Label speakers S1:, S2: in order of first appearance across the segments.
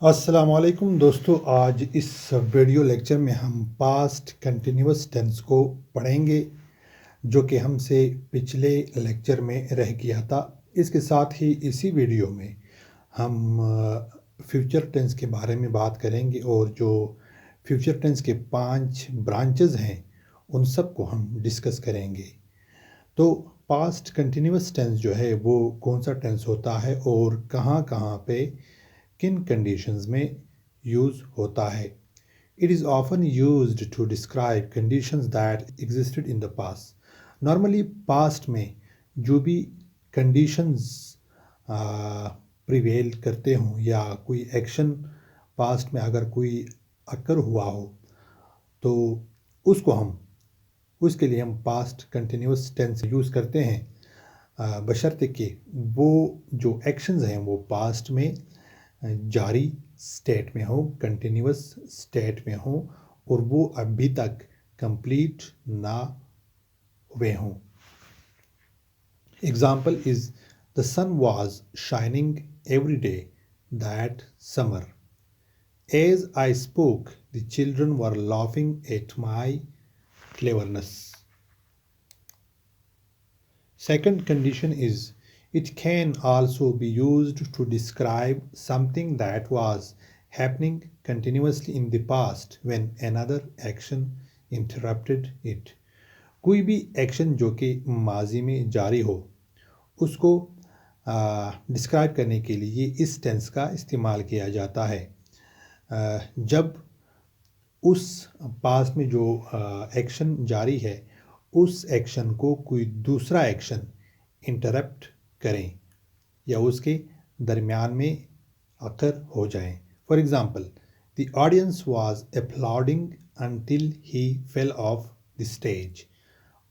S1: अस्सलाम वालेकुम दोस्तों। आज इस वीडियो लेक्चर में हम पास्ट कंटिन्यूअस टेंस को पढ़ेंगे जो कि हमसे पिछले लेक्चर में रह गया था। इसके साथ ही इसी वीडियो में हम फ्यूचर टेंस के बारे में बात करेंगे और जो फ्यूचर टेंस के 5 ब्रांचेस हैं उन सब को हम डिस्कस करेंगे। तो पास्ट कंटिन्यूअस टेंस जो है वो कौन सा टेंस होता है और कहाँ कहाँ पे किन कंडीशंस में यूज़ होता है। It is often used to describe conditions that existed in the past. Normally past में जो भी कंडीशंस प्रिवेल करते हों या कोई एक्शन पास्ट में अगर कोई अकर हुआ हो तो उसके लिए हम पास्ट कंटिन्यूअस टेंस यूज़ करते हैं, बशर्ते कि वो जो एक्शंस हैं वो पास्ट में जारी स्टेट में हो, कंटिन्यूअस स्टेट में हो और वो अभी तक कंप्लीट ना हुए हों। Example is the sun was shining every day that summer. As I spoke the children were laughing at my cleverness. Second condition is it can also be used to describe something that was happening continuously in the past when another action interrupted it. कोई भी action जो कि माजी में जारी हो उसको describe करने के लिए इस टेंस का इस्तेमाल किया जाता है। जब उस पास्ट में जो एक्शन जारी है उस एक्शन को कोई दूसरा एक्शन इंटरप्ट करें या उसके दरमियान में अकर हो जाए। For example, the audience was uploading until he fell off the stage.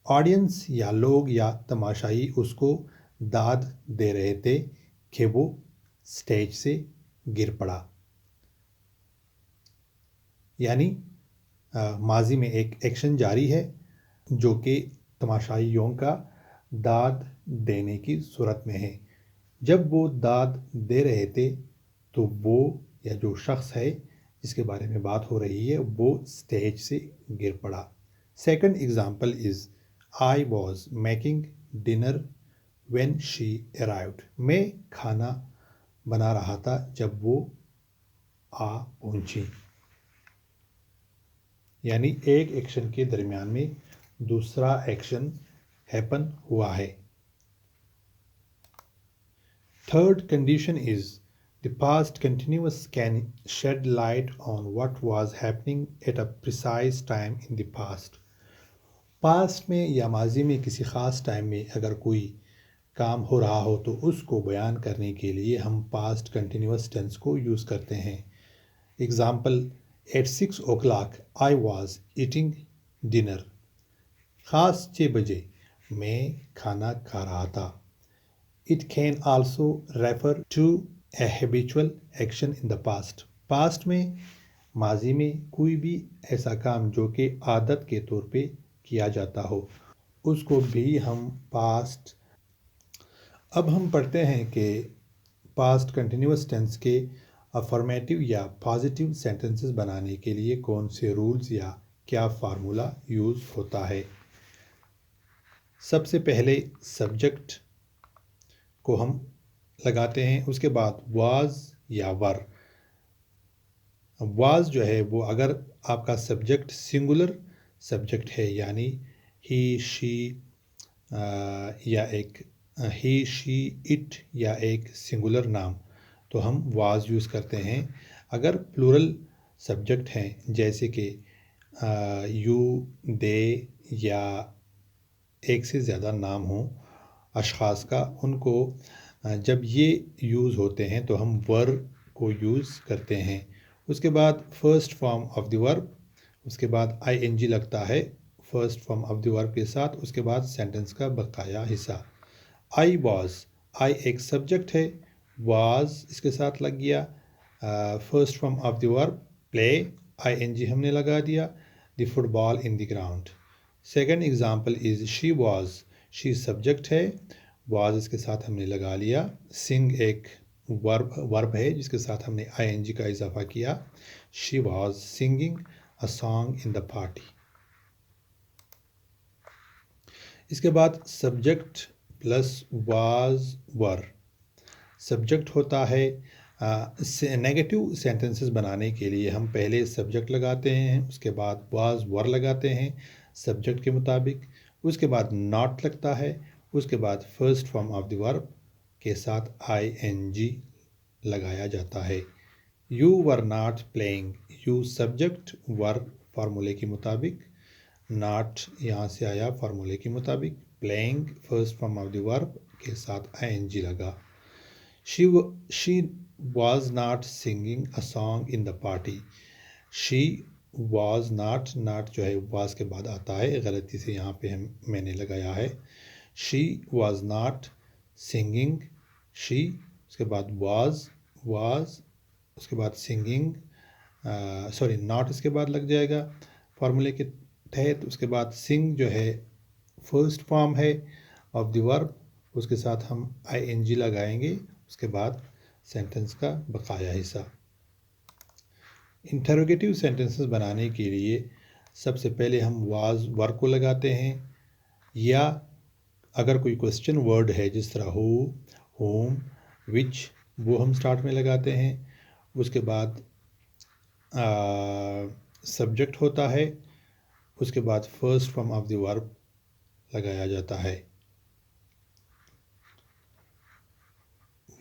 S1: Audience या लोग या तमाशाई उसको दाद दे रहे थे कि वो स्टेज से गिर पड़ा। यानी माजी में एक एक्शन जारी है जो कि तमाशाइयों का दाद देने की सूरत में है। जब वो दाद दे रहे थे तो वो या जो शख्स है जिसके बारे में बात हो रही है वो स्टेज से गिर पड़ा। Second example is I was making dinner when she arrived. मैं खाना बना रहा था जब वो आ पहुंची। यानी एक एक्शन के दरमियान में दूसरा एक्शन हैपन हुआ है। Third condition is the past continuous can shade light on what was happening at a precise time in the past. Past में या माजी में किसी ख़ास टाइम में अगर कोई काम हो रहा हो तो उसको बयान करने के लिए हम पास्ट कंटिन्यूअस टेंस को यूज़ करते हैं। Example, at 6 o'clock I was eating dinner. ख़ास 6 बजे मैं खाना खा रहा था। It can also refer to a habitual action in the past. Past में माजी में कोई भी ऐसा काम जो कि आदत के तौर पे किया जाता हो उसको भी हम पास्ट। अब हम पढ़ते हैं कि पास्ट कंटिन्यूअस टेंस के अफर्मेटिव या पॉजिटिव सेंटेंसेस बनाने के लिए कौन से रूल्स या क्या फार्मूला यूज़ होता है। सबसे पहले सब्जेक्ट को हम लगाते हैं, उसके बाद वाज या वर। वाज जो है वो अगर आपका सब्जेक्ट सिंगुलर सब्जेक्ट है यानी ही शी या एक ही शी इट या एक सिंगुलर नाम तो हम वाज यूज़ करते हैं। अगर प्लूरल सब्जेक्ट हैं जैसे कि यू दे या एक से ज़्यादा नाम हो अशख़ास का, उनको जब ये यूज़ होते हैं तो हम वर को यूज़ करते हैं। उसके बाद first form of the verb, उसके बाद आईएनजी लगता है first form of the verb के साथ, उसके बाद सेंटेंस का बकाया हिस्सा। आई वॉज, आई एक सब्जेक्ट है, वाज इसके साथ लग गया first form of the verb play, ING हमने लगा दिया, the football in the ground. Second example is she was, she subject है, वाज इसके साथ हमने लगा लिया, सिंग एक वर्ब है जिसके साथ हमने आईएनजी का इजाफा किया। She was singing a song in the party. इसके बाद subject plus was were. Subject होता है नेगेटिव सेंटेंसेस बनाने के लिए हम पहले सब्जेक्ट लगाते हैं, उसके बाद वाज वर लगाते हैं सब्जेक्ट के मुताबिक, उसके बाद नॉट लगता है, उसके बाद first form of the verb के साथ आईएनजी लगाया जाता है। You were not playing, you subject, were फार्मूले के मुताबिक, नॉट यहाँ से आया फार्मूले के मुताबिक, playing first form of the verb के साथ आईएनजी लगा। She was not singing a song in the party. She was not जो है was के बाद आता है, गलती से यहाँ पे मैंने लगाया है। She was not singing, she उसके बाद was उसके बाद singing, सॉरी नॉट इसके बाद लग जाएगा फार्मूले के तहत। उसके बाद sing जो है फर्स्ट फॉर्म है ऑफ द वर्ब, उसके साथ हम आईएनजी लगाएंगे, उसके बाद सेंटेंस का बकाया हिस्सा। इंटरोगेटिव सेंटेंसेस बनाने के लिए सबसे पहले हम वाज वर्ब को लगाते हैं, या अगर कोई क्वेश्चन वर्ड है जिस तरह हु, होम, विच, वो हम स्टार्ट में लगाते हैं। उसके बाद सब्जेक्ट होता है, उसके बाद first form of the verb लगाया जाता है।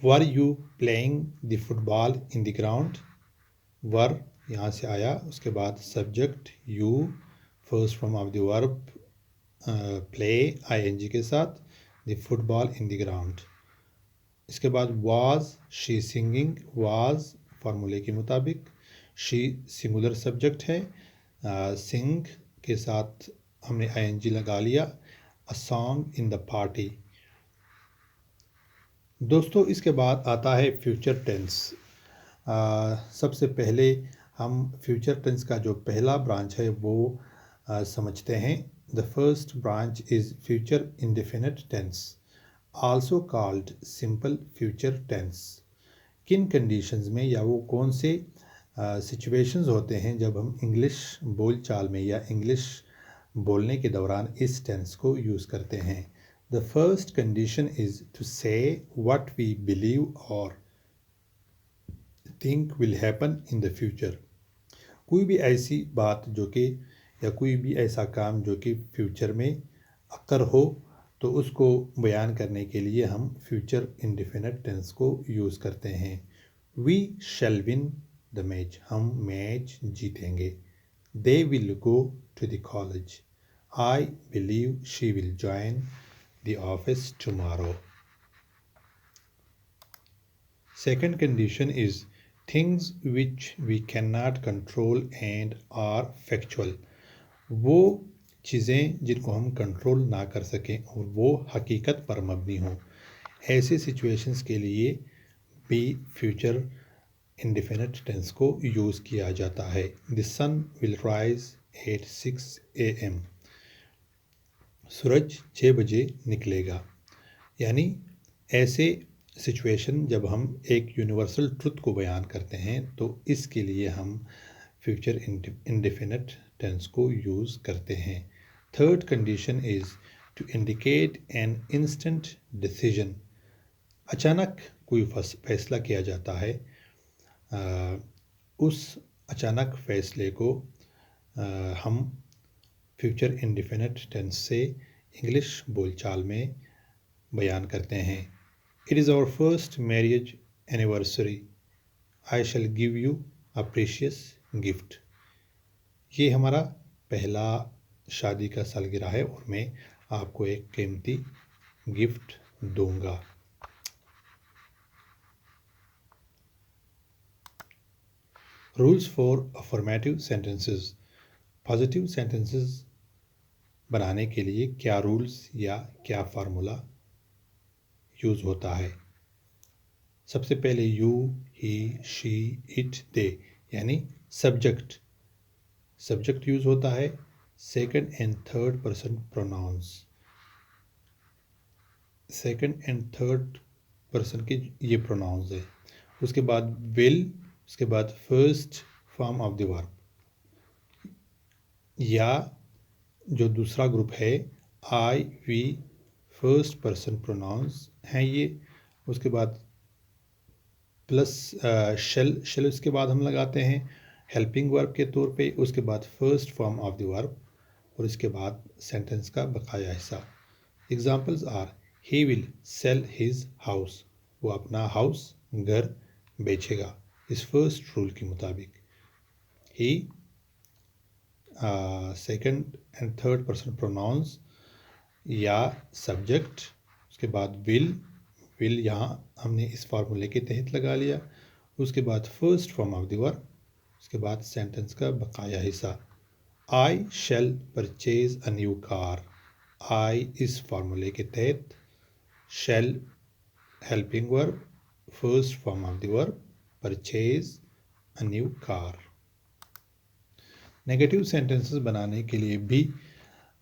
S1: Were you playing the football in the ground, were यहाँ से आया, उसके बाद subject you, first form of the verb play ING के साथ, the football in the ground. इसके बाद वाज शी सिंगिंग, वाज फार्मूले के मुताबिक, शी सिंगुलर सब्जेक्ट है, सिंग के साथ हमने आईएनजी लगा लिया, a song in the party. दोस्तों इसके बाद आता है फ्यूचर टेंस। सबसे पहले हम फ्यूचर टेंस का जो पहला ब्रांच है वो समझते हैं। The first branch is future indefinite tense, also called simple future tense. किन कंडीशंस में या वो कौन से सिचुएशंस होते हैं जब हम इंग्लिश बोलचाल में या इंग्लिश बोलने के दौरान इस टेंस को यूज़ करते हैं। The first condition is to say what we believe or think will happen in the future. कोई भी ऐसी बात जो कि या कोई भी ऐसा काम जो कि फ्यूचर में अक्कर हो तो उसको बयान करने के लिए हम फ्यूचर इंडेफिनिट टेंस को यूज़ करते हैं। We shall win the match, हम मैच जीतेंगे। They will go to the college. I believe she will join the office tomorrow. Second condition is things which we cannot control and are factual. वो चीज़ें जिनको हम control ना कर सकें और वो हकीकत पर मबनी हों, ऐसे सिचुएशंस के लिए भी फ्यूचर इंडेफिनिट टेंस को यूज़ किया जाता है। The sun will rise at 6 AM, सूरज 6 बजे निकलेगा। यानी ऐसे सिचुएशन जब हम एक यूनिवर्सल ट्रुथ को बयान करते हैं तो इसके लिए हम फ्यूचर इंडेफिनिट टेंस को यूज़ करते हैं। Third condition is to indicate an instant decision. अचानक कोई फैसला किया जाता है, उस अचानक फैसले को हम फ्यूचर इंडेफिनिट टेंस से इंग्लिश बोलचाल में बयान करते हैं। It is our first marriage anniversary, I shall give you a precious gift. ये हमारा पहला शादी का सालगिरह है और मैं आपको एक कीमती गिफ्ट दूंगा। Rules for affirmative sentences. Positive sentences बनाने के लिए क्या रूल्स या क्या फार्मूला यूज़ होता है। सबसे पहले यू, ही, शी, इट, दे यानी सब्जेक्ट यूज़ होता है। Second and third person pronounce, second and third person के ये प्रोनाउंस है। उसके बाद विल, उसके बाद first form of the verb, या जो दूसरा ग्रुप है आई वी फर्स्ट पर्सन प्रोनाउंस हैं ये, उसके बाद प्लस शेल उसके बाद हम लगाते हैं हेल्पिंग वर्ब के तौर पे, उसके बाद first form of the verb और इसके बाद सेंटेंस का बकाया हिस्सा। Examples are he will sell his house, वो अपना हाउस घर बेचेगा इस फर्स्ट रूल के मुताबिक। He second and third person pronouns या सब्जेक्ट, उसके बाद विल यहाँ हमने इस फार्मूले के तहत लगा लिया, उसके बाद first form of the verb, उसके बाद सेंटेंस का बकाया हिस्सा। I shall purchase a new car, I इस फार्मूले के तहत, shall helping verb, first form of the verb, purchase a new car. Negative sentences बनाने के लिए भी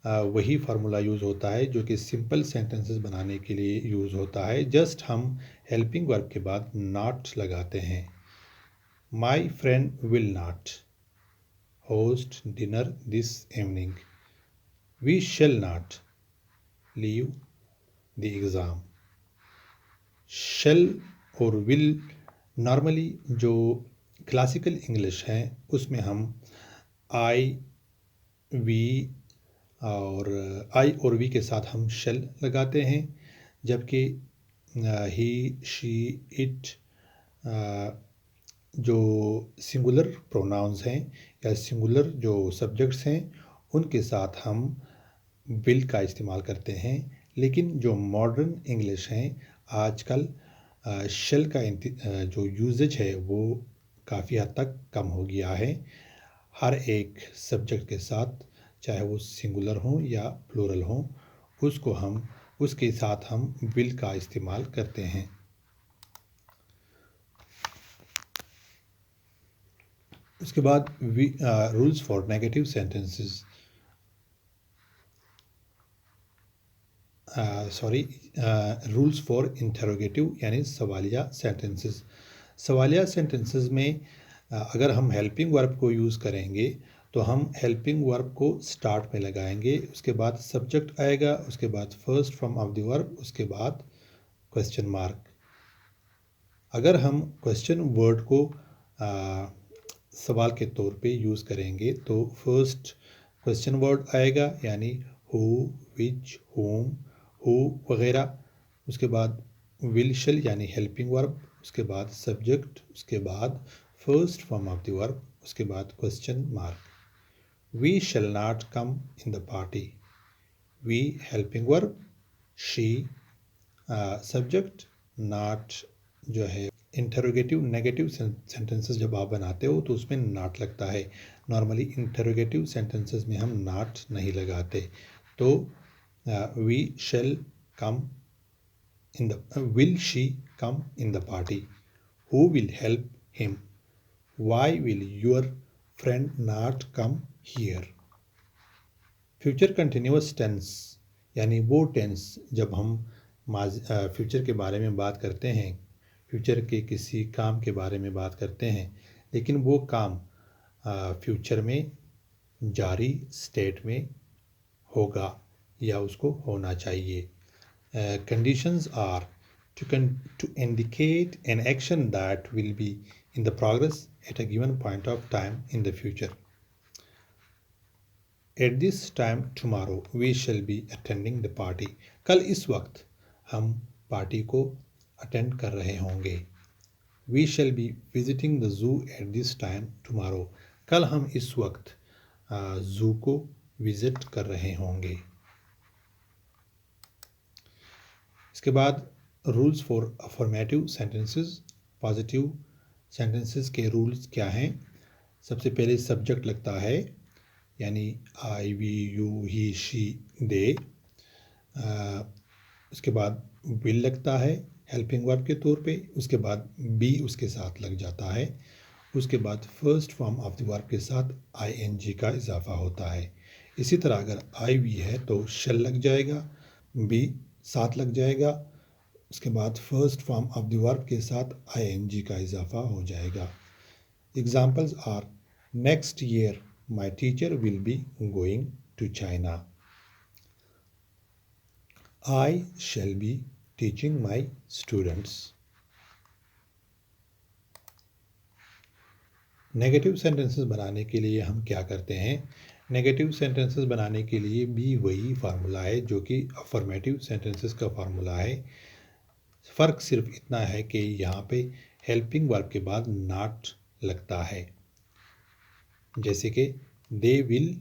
S1: वही फार्मूला यूज़ होता है जो कि सिंपल सेंटेंसेस बनाने के लिए यूज़ होता है, जस्ट हम हेल्पिंग वर्ब के बाद नॉट लगाते हैं। My friend will not host dinner this evening, we shall not leave the exam. Shall और विल नॉर्मली जो क्लासिकल इंग्लिश हैं उसमें हम आई वी और वी के साथ हम शेल लगाते हैं, जबकि ही शी इट जो सिंगुलर प्रोनाउंस हैं या सिंगुलर जो सब्जेक्ट्स हैं उनके साथ हम विल का इस्तेमाल करते हैं। लेकिन जो मॉडर्न इंग्लिश हैं आजकल शेल का जो यूजेज है वो काफ़ी हद तक कम हो गया है। हर एक सब्जेक्ट के साथ चाहे वो सिंगुलर हो या प्लूरल हो उसके साथ हम विल का इस्तेमाल करते हैं। उसके बाद rules for negative sentences, rules for interrogative यानी सवालिया सेंटेंसेस। सवालिया सेंटेंसेस में अगर हम हेल्पिंग वर्ब को यूज़ करेंगे तो हम हेल्पिंग वर्ब को स्टार्ट में लगाएंगे, उसके बाद सब्जेक्ट आएगा, उसके बाद first form of the verb, उसके बाद क्वेश्चन मार्क। अगर हम क्वेश्चन वर्ड को सवाल के तौर पे यूज़ करेंगे तो फर्स्ट क्वेश्चन वर्ड आएगा यानी हु, विच, होम, हु वगैरह, उसके बाद विल शेल यानी हेल्पिंग वर्ब, उसके बाद सब्जेक्ट, उसके बाद first form of the verb, उसके बाद question mark. We shall not come in the party. We helping verb, she subject, not जो है इंटरोगेटिव नेगेटिव सेंटेंसेस जब आप बनाते हो तो उसमें नॉट लगता है। नॉर्मली इंटरोगेटिव सेंटेंसेस में हम नॉट नहीं लगाते। तो we shall come in the, will she come in the party, who will help him, why will your friend not come here. Future continuous tense यानी वो टेंस जब हम फ्यूचर के बारे में बात करते हैं, फ्यूचर के किसी काम के बारे में बात करते हैं, लेकिन वो काम फ्यूचर में जारी स्टेट में होगा या उसको होना चाहिए। Conditions are to indicate an action that will be in the progress at a given point of time in the future. At this time tomorrow we shall be attending the party. कल इस वक्त हम party को attend कर रहे होंगे। We shall be visiting the zoo at this time tomorrow. कल हम इस वक्त जू को विजिट कर रहे होंगे। इसके बाद rules for affirmative sentences, positive sentences के रूल्स क्या हैं। सबसे पहले सब्जेक्ट लगता है यानी आई, वी, यू, ही, शी, दे। उसके बाद विल लगता है हेल्पिंग वर्ब के तौर पे, उसके बाद बी उसके साथ लग जाता है, उसके बाद first form of the verb के साथ आईएनजी का इजाफा होता है। इसी तरह अगर आई वी है तो शेल लग जाएगा, बी साथ लग जाएगा, उसके बाद first form of the verb के साथ आईएनजी का इजाफा हो जाएगा। Examples are next year my teacher will be going to China. I shall be teaching my students. Negative sentences बनाने के लिए हम क्या करते हैं? नेगेटिव सेंटेंसेस बनाने के लिए भी वही फार्मूला है जो कि अफर्मेटिव सेंटेंसेस का फार्मूला है। फ़र्क सिर्फ इतना है कि यहाँ पे हेल्पिंग वर्ब के बाद नॉट लगता है। जैसे कि they will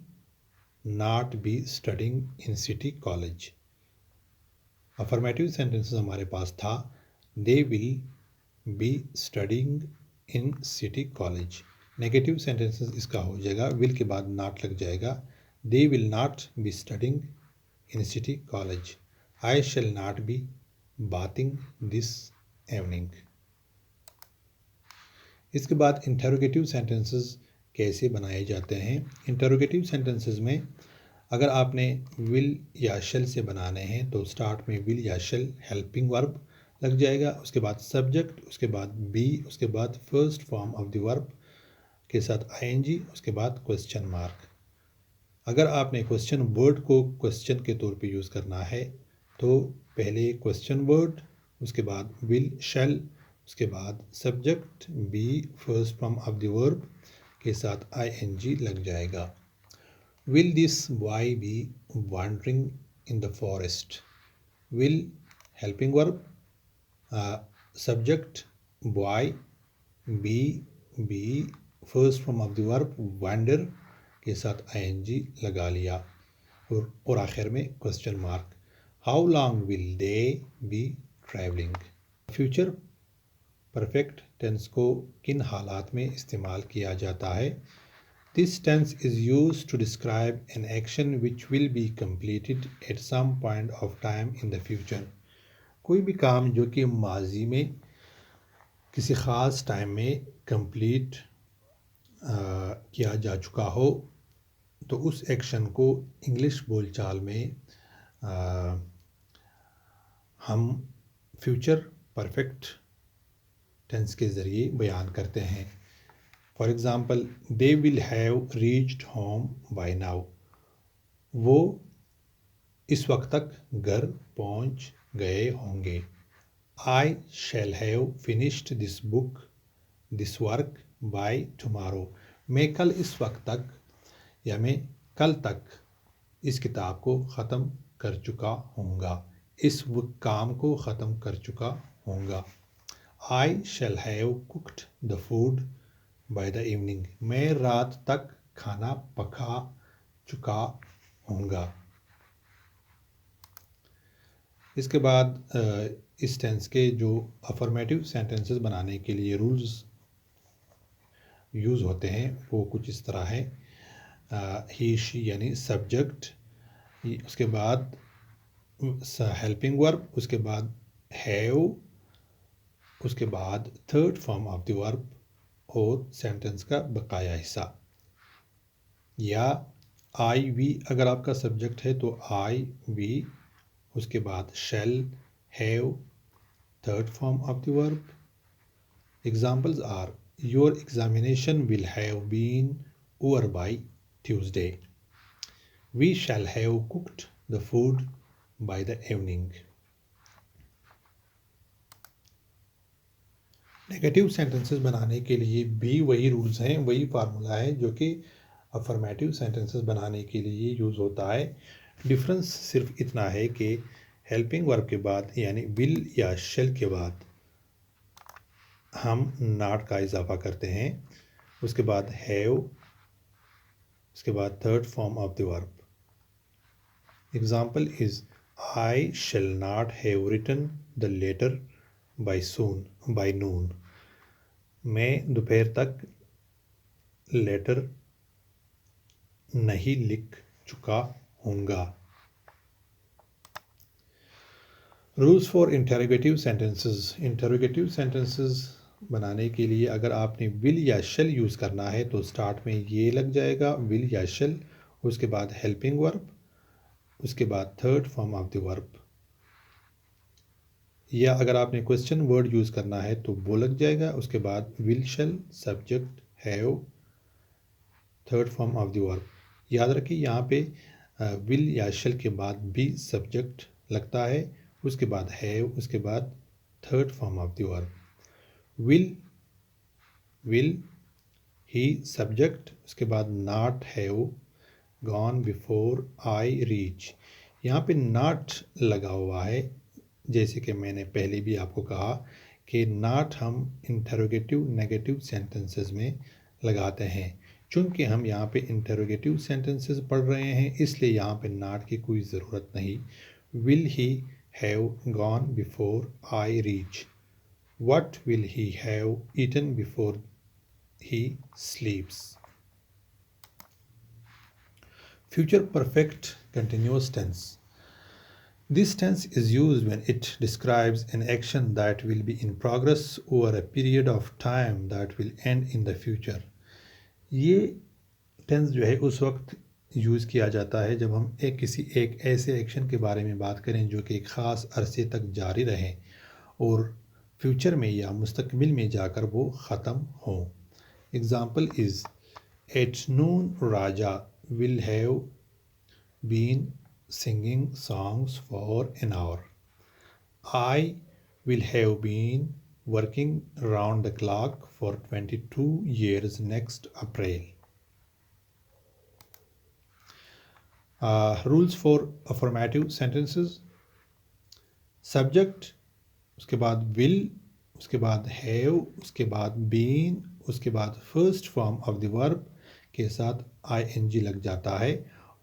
S1: not be studying in city college. Affirmative sentences हमारे पास था they will be studying in city college. Negative sentences इसका हो जाएगा विल के बाद नॉट लग जाएगा। They will not be studying in city college. I shall not be bathing this evening. इसके बाद इंटरोगेटिव सेंटेंसेस कैसे बनाए जाते हैं? इंटरोगेटिव सेंटेंसेस में अगर आपने विल या शेल से बनाने हैं तो स्टार्ट में विल या शेल हेल्पिंग वर्ब लग जाएगा, उसके बाद सब्जेक्ट, उसके बाद बी, उसके बाद first form of the verb के साथ आईएनजी, उसके बाद क्वेश्चन मार्क। अगर आपने क्वेश्चन वर्ड को क्वेश्चन के तौर पे यूज़ करना है तो पहले क्वेश्चन वर्ड, उसके बाद विल शेल, उसके बाद subject be first form of the verb के साथ आईएनजी लग जाएगा। Will this boy be wandering in the forest. Will helping verb, subject boy, be first form of the verb wonder के साथ आईएनजी लगा लिया और आखिर में question mark. How long will they be travelling. Future perfect tense को किन हालात में इस्तेमाल किया जाता है? This tense is used to describe an action which will be completed at some point of time in the future. कोई भी काम जो कि माजी में किसी ख़ास टाइम में कंप्लीट किया जा चुका हो तो उस एक्शन को इंग्लिश बोलचाल में हम फ्यूचर परफेक्ट टेंस के ज़रिए बयान करते हैं। For example they will have reached home by now. वो इस वक्त तक घर पहुंच गए होंगे। I shall have finished this book this work by tomorrow. मैं कल इस वक्त तक या मैं कल तक इस किताब को ख़त्म कर चुका होऊंगा, इस काम को ख़त्म कर चुका होऊंगा। I shall have cooked the food by the evening. मैं रात तक खाना पका चुका होऊंगा। इसके बाद इस टेंस के जो अफर्मेटिव सेंटेंसेस बनाने के लिए रूल्स यूज़ होते हैं वो कुछ इस तरह है। ही शी यानी सब्जेक्ट, उसके बाद हेल्पिंग वर्ब, उसके बाद हैव, उसके बाद third form of the verb और सेंटेंस का बकाया हिस्सा। या आई वी अगर आपका सब्जेक्ट है तो आई वी, उसके बाद shall, have, third form of the verb. Examples are your examination will have been over by Tuesday. We shall have cooked the food by the evening. Negative sentences बनाने के लिए भी वही रूल्स हैं, वही फार्मूला है जो कि अफर्मेटिव सेंटेंसेस बनाने के लिए यूज़ होता है। डिफरेंस सिर्फ इतना है कि हेल्पिंग वर्ब के बाद यानी विल या शेल के बाद हम नॉट का इजाफा करते हैं, उसके बाद हैव, उसके बाद third form of the verb. Example is I shall not have written the letter by noon. मैं दोपहर तक लेटर नहीं लिख चुका हूँगा। Rules for interrogative sentences. Interrogative sentences बनाने के लिए अगर आपने विल या शेल यूज़ करना है तो स्टार्ट में ये लग जाएगा विल या शेल, उसके बाद हेल्पिंग वर्ब, उसके बाद third form of the verb. या अगर आपने क्वेश्चन वर्ड यूज़ करना है तो वो लग जाएगा, उसके बाद will shell subject have third form of the verb. याद रखिए यहाँ पे विल या शैल के बाद बी सब्जेक्ट लगता है, उसके बाद हैव, उसके बाद third form of the verb. Will he subject, उसके बाद not have gone before I reach. यहाँ पे नॉट लगा हुआ है, जैसे कि मैंने पहले भी आपको कहा कि नॉट हम इंटरोगेटिव नेगेटिव सेंटेंसेस में लगाते हैं। चूंकि हम यहाँ पे इंटरोगेटिव सेंटेंसेस पढ़ रहे हैं, इसलिए यहाँ पे नॉट की कोई ज़रूरत नहीं। Will he have gone before I reach, what will he have eaten before he sleeps। Future perfect continuous tense. This tense is used when it describes an action that will be in progress over a period of time that will end in the future। ये tense जो है उस वक्त use किया जाता है जब हम किसी एक ऐसे एक्शन के बारे में बात करें जो कि एक ख़ास अरसे तक जारी रहे और फ्यूचर में या मुस्तकबिल में जाकर वो ख़त्म हो। Example is, at noon Raja will have been singing songs for an hour. I will have been working round the clock for 22 years next April। Rules for affirmative sentences। Subject, उसके बाद will, उसके बाद have, उसके बाद been, उसके बाद first form of the verb के साथ ing लग जाता है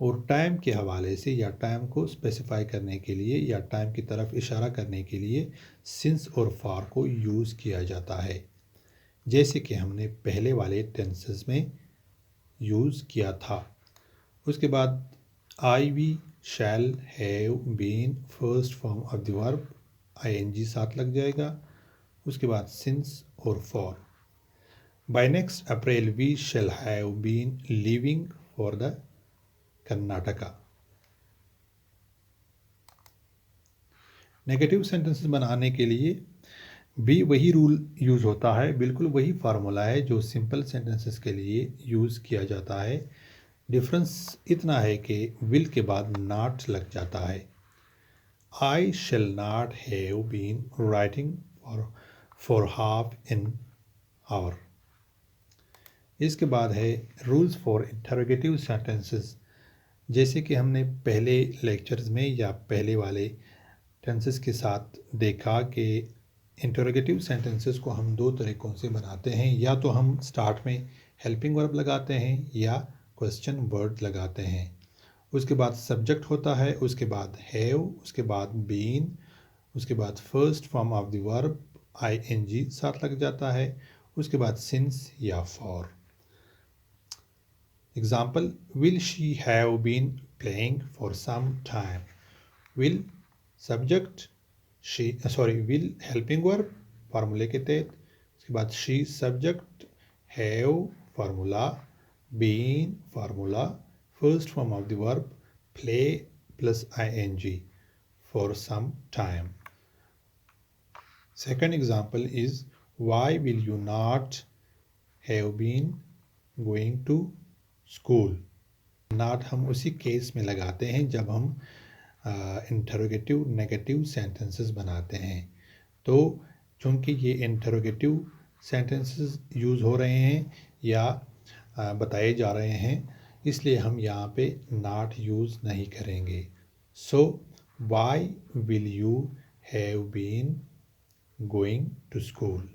S1: और टाइम के हवाले से या टाइम को स्पेसिफाई करने के लिए या टाइम की तरफ इशारा करने के लिए सिंस और फॉर को यूज़ किया जाता है, जैसे कि हमने पहले वाले टेंसेस में यूज़ किया था। उसके बाद I we shall have been first form of the verb, ing साथ लग जाएगा, उसके बाद सिंस और for. By next April we shall have been leaving for the Karnataka। Negative sentences बनाने के लिए भी वही रूल यूज़ होता है, बिल्कुल वही फार्मूला है जो सिंपल सेंटेंसेस के लिए यूज़ किया जाता है। डिफरेंस इतना है कि विल के बाद नॉट लग जाता है। I shall not have been writing for half an hour. इसके बाद है रूल्स फॉर इंटरोगेटिव सेंटेंसेस। जैसे कि हमने पहले लेक्चर्स में या पहले वाले टेंसेस के साथ देखा कि इंटरोगेटिव सेंटेंसेस को हम दो तरीक़ों से बनाते हैं, या तो हम स्टार्ट में हेल्पिंग वर्ब लगाते हैं या क्वेश्चन वर्ड लगाते हैं। उसके बाद सब्जेक्ट होता है, उसके बाद हैव, उसके बाद बीन, उसके बाद first form of the verb ing साथ लग जाता है, उसके बाद सिंस या for. Example, will she have been playing for some time? Will subject, will helping verb फार्मूले के तहत, उसके बाद she subject, have formula, been formula, first form of the verb play plus ing for some time। Second example is, why will you not have been going to school. Not हम उसी case में लगाते हैं जब हम interrogative negative sentences बनाते हैं। तो चूँकि ये इंटरोगेटिव सेंटेंसेस यूज़ हो रहे हैं या बताए जा रहे हैं, इसलिए हम यहाँ पे नॉट यूज़ नहीं करेंगे। So why will you have been going to school.